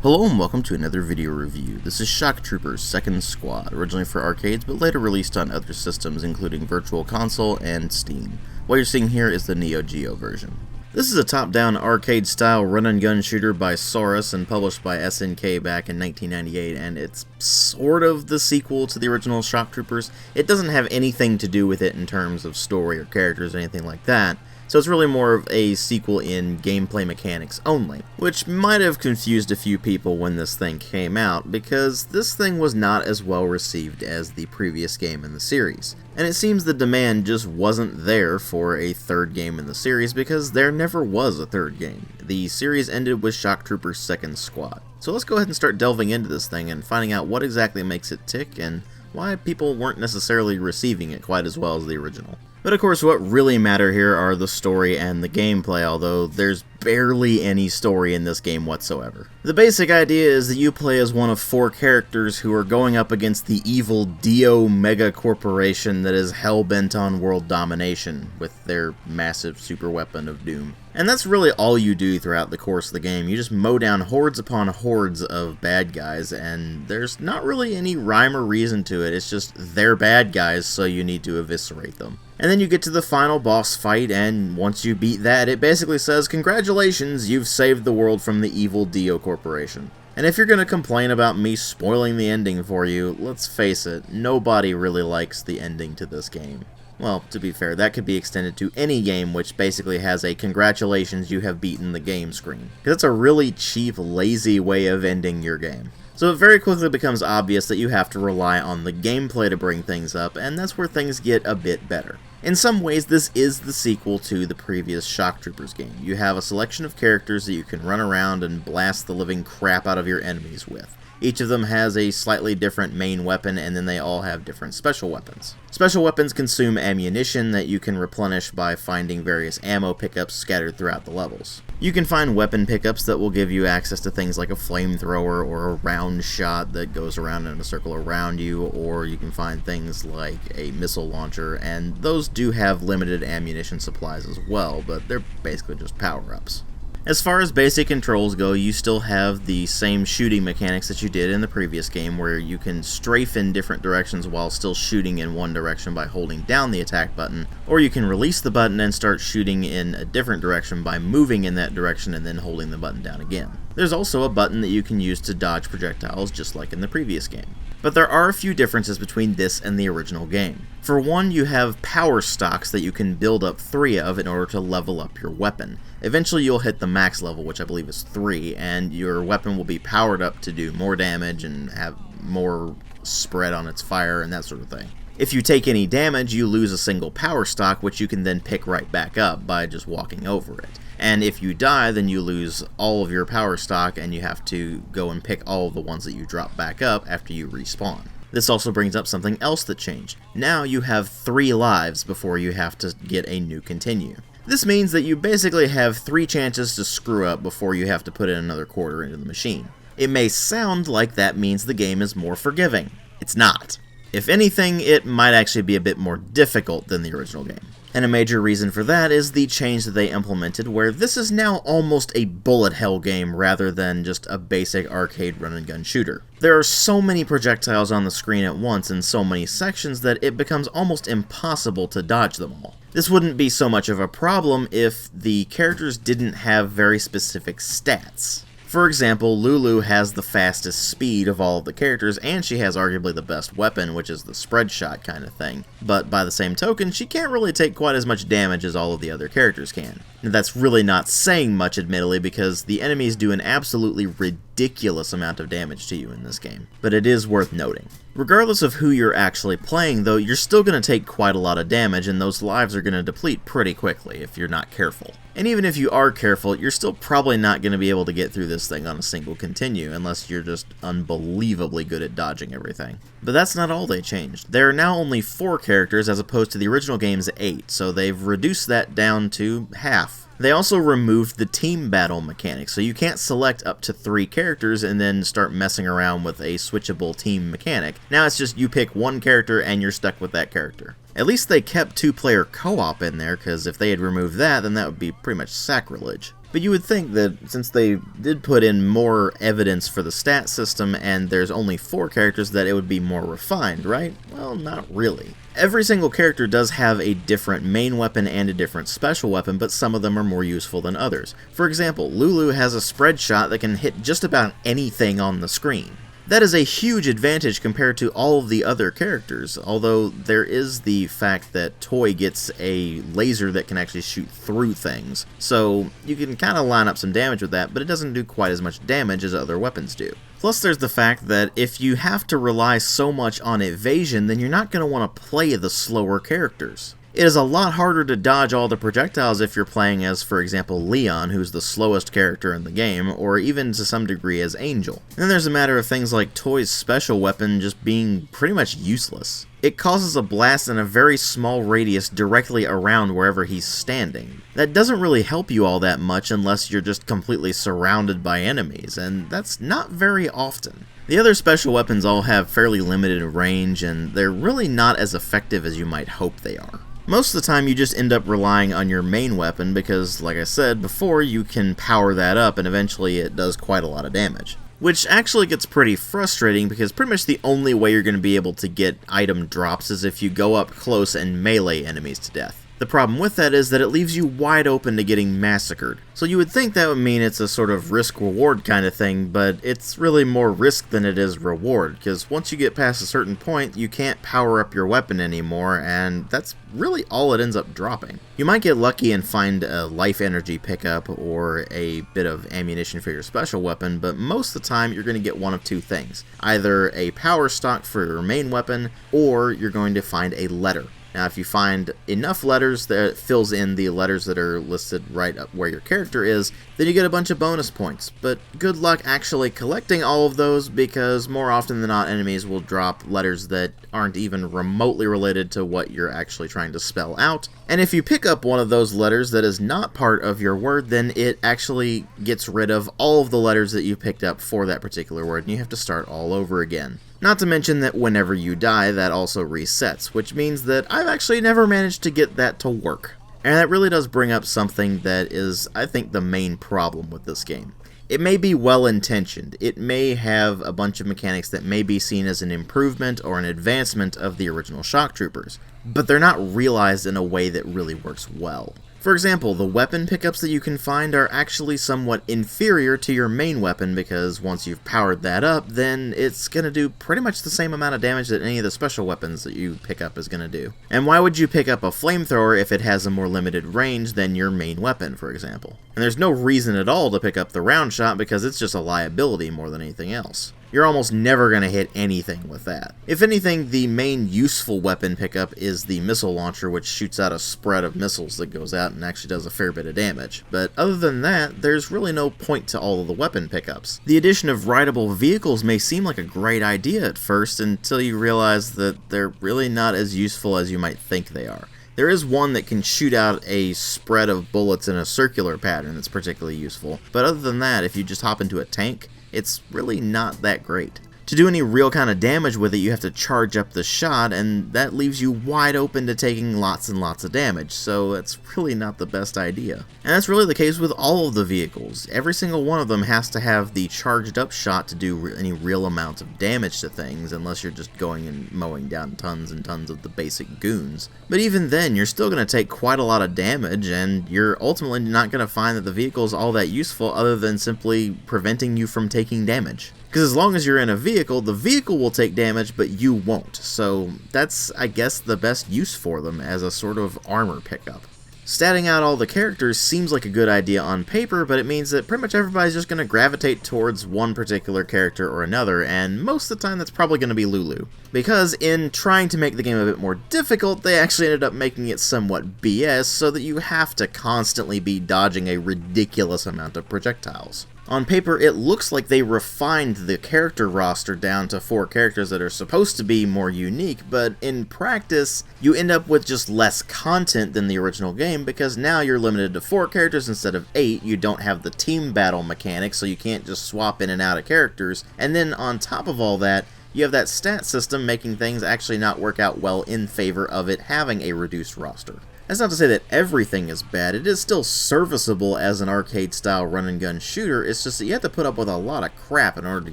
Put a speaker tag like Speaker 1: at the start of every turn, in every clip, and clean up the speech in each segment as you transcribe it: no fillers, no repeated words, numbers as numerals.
Speaker 1: Hello and welcome to another video review. This is Shock Troopers 2nd Squad, originally for arcades but later released on other systems including Virtual Console and Steam. What you're seeing here is the Neo Geo version. This is a top-down arcade-style run-and-gun shooter by Saurus and published by SNK back in 1998, and it's sort of the sequel to the original Shock Troopers. It doesn't have anything to do with it in terms of story or characters or anything like that, so it's really more of a sequel in gameplay mechanics only, which might have confused a few people when this thing came out, because this thing was not as well received as the previous game in the series. And it seems the demand just wasn't there for a third game in the series because there never was a third game. The series ended with Shock Troopers 2nd Squad. So let's go ahead and start delving into this thing and finding out what exactly makes it tick and why people weren't necessarily receiving it quite as well as the original. But of course, what really matter here are the story and the gameplay, although there's barely any story in this game whatsoever. The basic idea is that you play as one of 4 characters who are going up against the evil Dio mega corporation that is hell-bent on world domination with their massive super weapon of doom. And that's really all you do throughout the course of the game. You just mow down hordes upon hordes of bad guys, and there's not really any rhyme or reason to it. It's just they're bad guys, so you need to eviscerate them. And then you get to the final boss fight, and once you beat that, it basically says, congratulations, you've saved the world from the evil Dio Corporation. And if you're going to complain about me spoiling the ending for you, let's face it, nobody really likes the ending to this game. Well, to be fair, that could be extended to any game which basically has a congratulations you have beaten the game screen. Because it's a really cheap, lazy way of ending your game. So it very quickly becomes obvious that you have to rely on the gameplay to bring things up, and that's where things get a bit better. In some ways, this is the sequel to the previous Shock Troopers game. You have a selection of characters that you can run around and blast the living crap out of your enemies with. Each of them has a slightly different main weapon, and then they all have different special weapons. Special weapons consume ammunition that you can replenish by finding various ammo pickups scattered throughout the levels. You can find weapon pickups that will give you access to things like a flamethrower or a round shot that goes around in a circle around you, or you can find things like a missile launcher, and those do have limited ammunition supplies as well, but they're basically just power-ups. As far as basic controls go, you still have the same shooting mechanics that you did in the previous game, where you can strafe in different directions while still shooting in one direction by holding down the attack button, or you can release the button and start shooting in a different direction by moving in that direction and then holding the button down again. There's also a button that you can use to dodge projectiles, just like in the previous game. But there are a few differences between this and the original game. For one, you have power stocks that you can build up 3 of in order to level up your weapon. Eventually you'll hit the max level, which I believe is 3, and your weapon will be powered up to do more damage and have more spread on its fire and that sort of thing. If you take any damage, you lose a single power stock, which you can then pick right back up by just walking over it. And if you die, then you lose all of your power stock and you have to go and pick all of the ones that you drop back up after you respawn. This also brings up something else that changed. Now you have 3 lives before you have to get a new continue. This means that you basically have 3 chances to screw up before you have to put in another quarter into the machine. It may sound like that means the game is more forgiving. It's not. If anything, it might actually be a bit more difficult than the original game. And a major reason for that is the change that they implemented, where this is now almost a bullet hell game rather than just a basic arcade run-and-gun shooter. There are so many projectiles on the screen at once in so many sections that it becomes almost impossible to dodge them all. This wouldn't be so much of a problem if the characters didn't have very specific stats. For example, Lulu has the fastest speed of all of the characters, and she has arguably the best weapon, which is the spread shot kind of thing. But by the same token, she can't really take quite as much damage as all of the other characters can. And that's really not saying much, admittedly, because the enemies do an absolutely ridiculous amount of damage to you in this game. But it is worth noting. Regardless of who you're actually playing, though, you're still going to take quite a lot of damage, and those lives are going to deplete pretty quickly if you're not careful. And even if you are careful, you're still probably not going to be able to get through this thing on a single continue, unless you're just unbelievably good at dodging everything. But that's not all they changed. There are now only 4 characters as opposed to the original game's 8, so they've reduced that down to half. They also removed the team battle mechanic, so you can't select up to 3 characters and then start messing around with a switchable team mechanic. Now it's just you pick one character and you're stuck with that character. At least they kept 2-player co-op in there, because if they had removed that, then that would be pretty much sacrilege. But you would think that since they did put in more evidence for the stat system and there's only 4 characters that it would be more refined, right? Well, not really. Every single character does have a different main weapon and a different special weapon, but some of them are more useful than others. For example, Lulu has a spread shot that can hit just about anything on the screen. That is a huge advantage compared to all of the other characters, although there is the fact that Toy gets a laser that can actually shoot through things, so you can kind of line up some damage with that, but it doesn't do quite as much damage as other weapons do. Plus there's the fact that if you have to rely so much on evasion, then you're not going to want to play the slower characters. It is a lot harder to dodge all the projectiles if you're playing as, for example, Leon, who's the slowest character in the game, or even to some degree as Angel. And then there's a matter of things like Toy's special weapon just being pretty much useless. It causes a blast in a very small radius directly around wherever he's standing. That doesn't really help you all that much unless you're just completely surrounded by enemies, and that's not very often. The other special weapons all have fairly limited range, and they're really not as effective as you might hope they are. Most of the time you just end up relying on your main weapon because, like I said before, you can power that up and eventually it does quite a lot of damage. Which actually gets pretty frustrating because pretty much the only way you're going to be able to get item drops is if you go up close and melee enemies to death. The problem with that is that it leaves you wide open to getting massacred. So you would think that would mean it's a sort of risk-reward kind of thing, but it's really more risk than it is reward, because once you get past a certain point, you can't power up your weapon anymore, and that's really all it ends up dropping. You might get lucky and find a life energy pickup or a bit of ammunition for your special weapon, but most of the time you're going to get one of two things. Either a power stock for your main weapon, or you're going to find a letter. Now, if you find enough letters that fills in the letters that are listed right up where your character is, then you get a bunch of bonus points. But good luck actually collecting all of those, because more often than not, enemies will drop letters that aren't even remotely related to what you're actually trying to spell out. And if you pick up one of those letters that is not part of your word, then it actually gets rid of all of the letters that you picked up for that particular word, and you have to start all over again. Not to mention that whenever you die, that also resets, which means that I've actually never managed to get that to work. And that really does bring up something that is, I think, the main problem with this game. It may be well-intentioned, it may have a bunch of mechanics that may be seen as an improvement or an advancement of the original Shock Troopers, but they're not realized in a way that really works well. For example, the weapon pickups that you can find are actually somewhat inferior to your main weapon because once you've powered that up, then it's going to do pretty much the same amount of damage that any of the special weapons that you pick up is going to do. And why would you pick up a flamethrower if it has a more limited range than your main weapon, for example? And there's no reason at all to pick up the round shot because it's just a liability more than anything else. You're almost never going to hit anything with that. If anything, the main useful weapon pickup is the missile launcher, which shoots out a spread of missiles that goes out and actually does a fair bit of damage. But other than that, there's really no point to all of the weapon pickups. The addition of rideable vehicles may seem like a great idea at first until you realize that they're really not as useful as you might think they are. There is one that can shoot out a spread of bullets in a circular pattern that's particularly useful, but other than that, if you just hop into a tank, it's really not that great. To do any real kind of damage with it, you have to charge up the shot, and that leaves you wide open to taking lots and lots of damage, so that's really not the best idea. And that's really the case with all of the vehicles. Every single one of them has to have the charged up shot to do any real amount of damage to things, unless you're just going and mowing down tons and tons of the basic goons. But even then, you're still going to take quite a lot of damage, and you're ultimately not going to find that the vehicle is all that useful other than simply preventing you from taking damage. Because as long as you're in a vehicle, the vehicle will take damage, but you won't. So that's, I guess, the best use for them as a sort of armor pickup. Statting out all the characters seems like a good idea on paper, but it means that pretty much everybody's just going to gravitate towards one particular character or another, and most of the time that's probably going to be Lulu. Because in trying to make the game a bit more difficult, they actually ended up making it somewhat BS, so that you have to constantly be dodging a ridiculous amount of projectiles. On paper, it looks like they refined the character roster down to 4 characters that are supposed to be more unique, but in practice, you end up with just less content than the original game because now you're limited to 4 characters instead of 8, you don't have the team battle mechanic, so you can't just swap in and out of characters, and then on top of all that, you have that stat system making things actually not work out well in favor of it having a reduced roster. That's not to say that everything is bad. It is still serviceable as an arcade-style run-and-gun shooter. It's just that you have to put up with a lot of crap in order to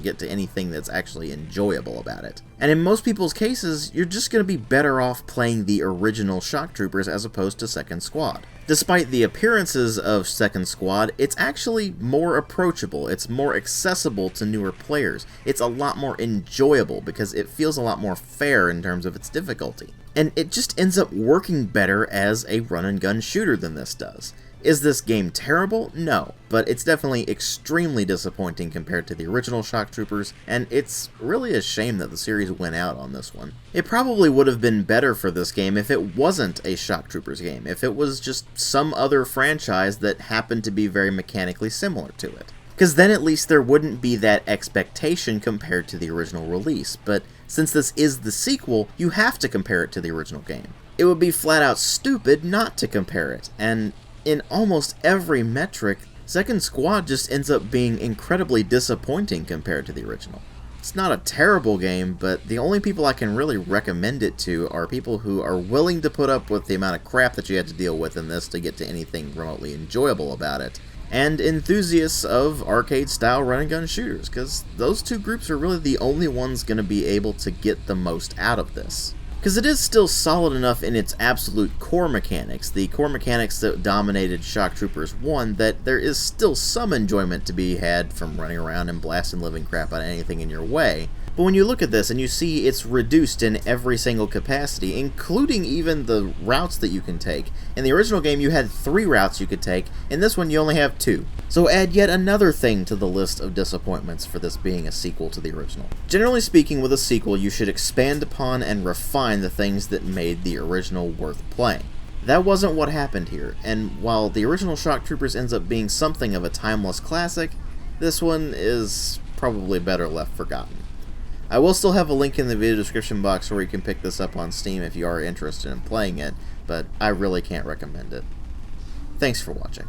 Speaker 1: get to anything that's actually enjoyable about it. And in most people's cases, you're just going to be better off playing the original Shock Troopers as opposed to Second Squad. Despite the appearances of Second Squad, it's actually more approachable, it's more accessible to newer players, it's a lot more enjoyable because it feels a lot more fair in terms of its difficulty. And it just ends up working better as a run-and-gun shooter than this does. Is this game terrible? No, but it's definitely extremely disappointing compared to the original Shock Troopers, and it's really a shame that the series went out on this one. It probably would have been better for this game if it wasn't a Shock Troopers game, if it was just some other franchise that happened to be very mechanically similar to it. Because then at least there wouldn't be that expectation compared to the original release, but since this is the sequel, you have to compare it to the original game. It would be flat out stupid not to compare it, and in almost every metric, Second Squad just ends up being incredibly disappointing compared to the original. It's not a terrible game, but the only people I can really recommend it to are people who are willing to put up with the amount of crap that you had to deal with in this to get to anything remotely enjoyable about it, and enthusiasts of arcade-style run-and-gun shooters, because those two groups are really the only ones going to be able to get the most out of this. Because it is still solid enough in its absolute core mechanics, the core mechanics that dominated Shock Troopers 1, that there is still some enjoyment to be had from running around and blasting living crap out of anything in your way. But when you look at this and you see it's reduced in every single capacity, including even the routes that you can take. In the original game you had 3 routes you could take, in this one you only have 2. So add yet another thing to the list of disappointments for this being a sequel to the original. Generally speaking, with a sequel you should expand upon and refine the things that made the original worth playing. That wasn't what happened here, and while the original Shock Troopers ends up being something of a timeless classic, this one is probably better left forgotten. I will still have a link in the video description box where you can pick this up on Steam if you are interested in playing it, but I really can't recommend it. Thanks for watching.